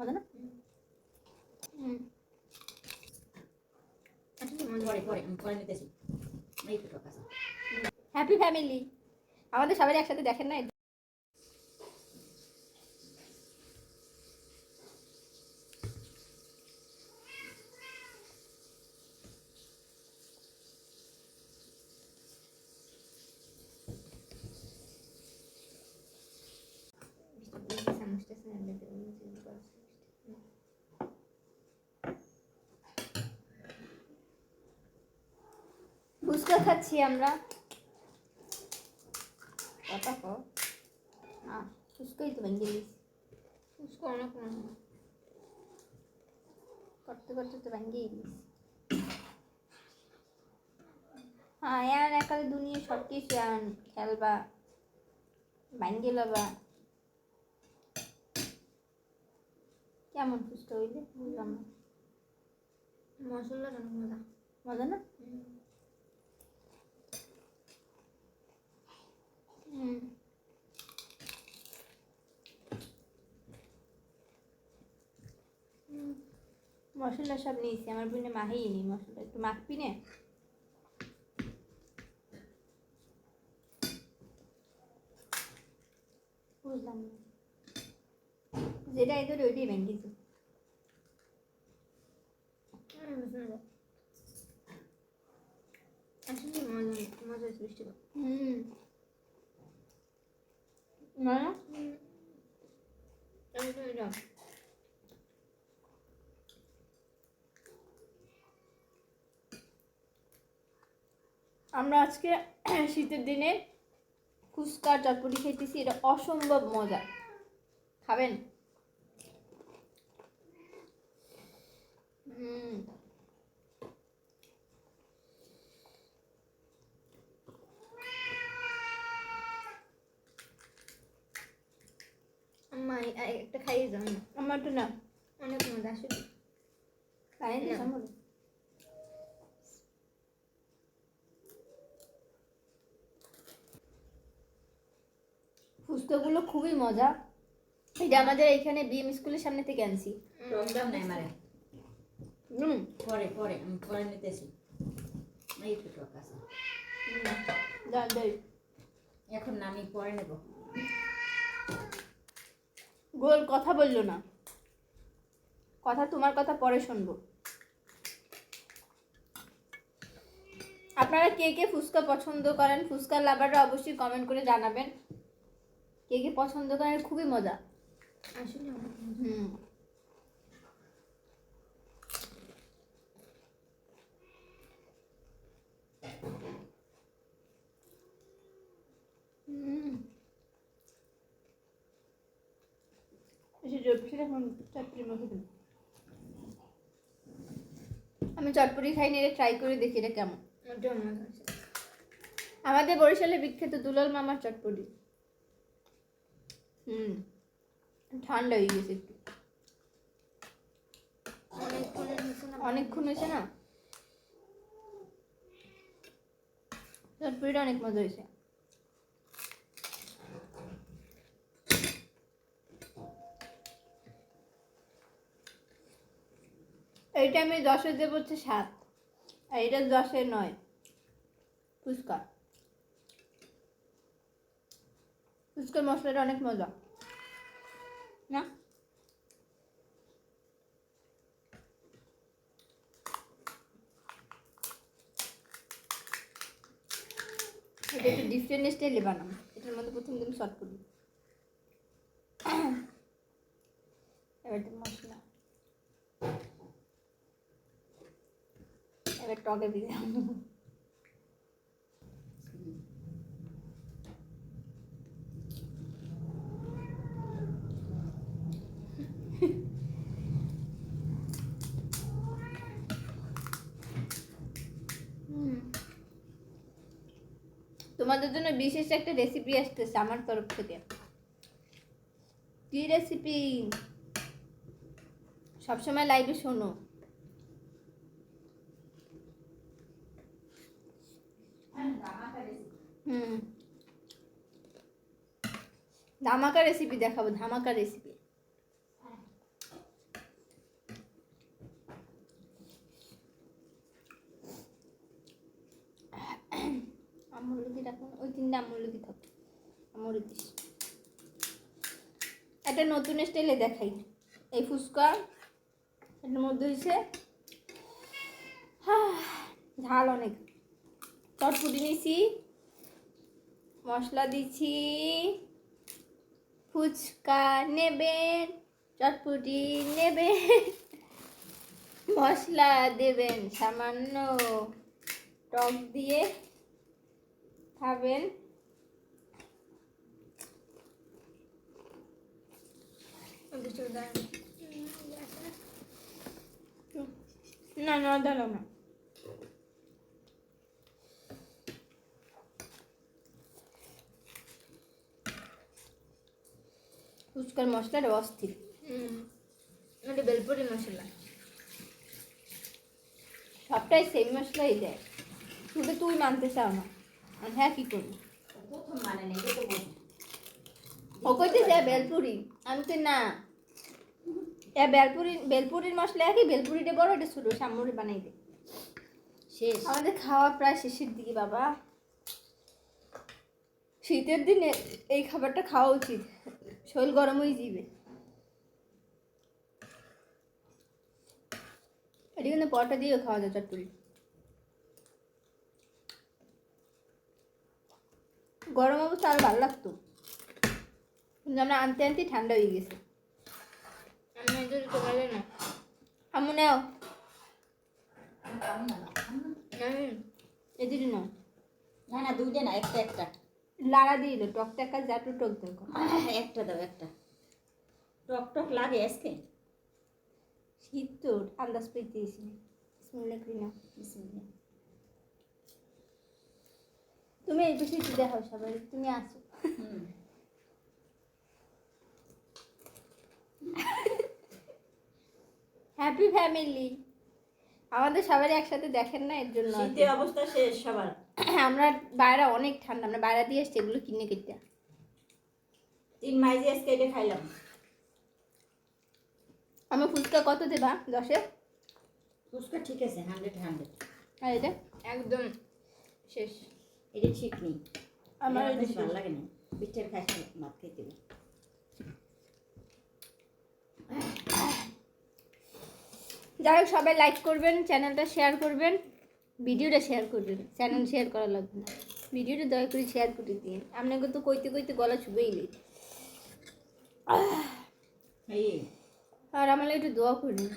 মজা না? Happy family, আমাদের সবাই একসাথে দেখেন না? ফুচকা খাচ্ছি আমরা। কথা কো ফুচকাই তো ভেঙে দিয়েছি। ফুচকা অনেক করতে করতে তো ভেঙেই দিয়েছি। হ্যাঁ यार একালে দুনিয়া সব কিছু খেলবা ভেঙে লবা। কেমন ফুচকা হইলে বুঝলাম না। মশলাটা অনেক মজা। মজা না? মশলা সব নিয়েছি, আমার বোনে মাহেই নি মশলা, একটু মাখবি নে। বুঝলাম না, যেটা এদের ওইটাই ভেঙেছি। আসলে মজা সৃষ্টি না আমরা আজকে শীতের দিনে ফুচকা চটপটি খেতেছি, এটা অসম্ভব মজা। খাবেন? আম্মা একটা খাইয়ে যাও না। আমার তো না, অনেক মজা আসলে। খাইয়ে দিস আমার। ফুচকাগুলো খুবই মজা। এটা আমাদের এখানে বিএম স্কুলের সামনে থেকে আনছি। প্রোগ্রাম নাই মারে। পরে পরে আমি পরে নিতেছি। এই তো টক আছে। দাই এখন না, আমি পরে নেব। গোল কথা বললো না, কথা তোমার কথা পরে শুনবো। আপনারা কে কে ফুচকা পছন্দ করেন? ফুচকার লাভাররা অবশ্যই কমেন্ট করে জানাবেন কে কে পছন্দ করেন। খুবই মজা আসলে। আমি চটপটি খাইনি, এটা ট্রাই করে দেখি এটা কেমন। আমাদের বরিশালে বিখ্যাত দুলাল মামার চটপটি। ঠান্ডা হয়ে গেছে একটু, অনেকক্ষণ হয়েছে না। চটপটিটা অনেক মজা হয়েছে। এইটা আমি 10-এ দেবো হচ্ছে 7, আর এটা 10-এ 9 ফুচকা। ফুচকার মশলাটা অনেক মজা না? এটা একটু ডিফারেন্ট স্টাইলে বানাবো। এটার মধ্যে প্রথম দিন শর্ট করি, এবার মশলা, এবার টকে দিয়ে তোমাদের জন্য বিশেষ একটা রেসিপি আসতেছে আমার তরফ থেকে। কি রেসিপি? সবসময় লাইভে শোনো। ধামাকা রেসিপি দেখাবো, ধামাকা রেসিপি। আমলকি রাখুন, ওই তিনটা আমলকি থাকুক, আমলকি। একটা নতুন স্টাইলে দেখাই, এই ফুচকা এর মধ্যে হয়েছে ঝাল অনেক, চটপুটি নিয়েছি, মশলা দিচ্ছি, ফুচকা নেবেন, চটপুটি নেবেন, মশলা দেবেন সামান্য, টক দিয়ে খাবেন। না না দাঁড়াও না, ফুচকার মশলাটা অস্থির। ওটা বেলপুরি মশলা, সবটাই সেম মশলাই দেয়, শুধু তুই মানতে চাও না। আর হ্যাঁ কি করবি, প্রথম মানে নেই, এটা তো বলি। ও কইতেছে বেলপুরি, আমি তো না, এ বেলপুরির মশলা একই, বেলপুরিটা বড়, এটা ছোটো, সামনে বানাই দে। শেষ। আমাদের খাওয়া প্রায় শেষের দিকে বাবা, শীতের দিনে এই খাবারটা খাওয়া উচিত, শরীর গরম হয়ে যাবে। এটা কিন্তু পরোটা দিয়েও খাওয়া যায় চটপুরি, গরম অবস্থা আরো ভালো লাগতো, কিন্তু আমরা আনতে আনতে ঠান্ডা হয়ে গেছে। আমি যদি তোমার না আমু নাও, এদিকে নাও, না না, দুইটা না, একটা একটা। লাড়া দিয়ে দিল, টক টাকা যাটু টক দেখো, একটা দাও, একটা। টক টক লাগে আজকে। শীত তো আন্দাজ পেয়েছি। বিসমিল্লাহ করি না, বিসমিল্লাহ। তুমি এই বেশি দেখাও সবাই, তুমি আসো। হ্যাপি ফ্যামিলি, আমাদের সবারই একসাথে দেখেন না, এর জন্য আর কি। শীতের অবস্থা শেষ সবার। আমরা বাইরে অনেক ঠান্ডা, আমরা বাইরে দিয়ে এসছি এগুলো কিনে কেটে। 3 মাইজে আজকে এটা খাইলাম। আমি ফুচকা কত দেবা 10-এ? ফুচকা ঠিক আছে, 100 আর এটা একদম শেষ। এটা ঠিক নেই, আমার আমার এটা বেশি শেষ। ভালো লাগে না। পিঠের খাইতে ভাত খাইতে হবে। যাই হোক, সবাই লাইক করবেন, চ্যানেলটা শেয়ার করবেন, ভিডিওটা শেয়ার করবেন, চ্যানেল শেয়ার করা লাগবে না, ভিডিওটা দয়া করে শেয়ার করে দিন। আপনাকে তো কইতে কইতে গলা ছুবেই নেই। এই আর আমার একটু দোয়া করুন।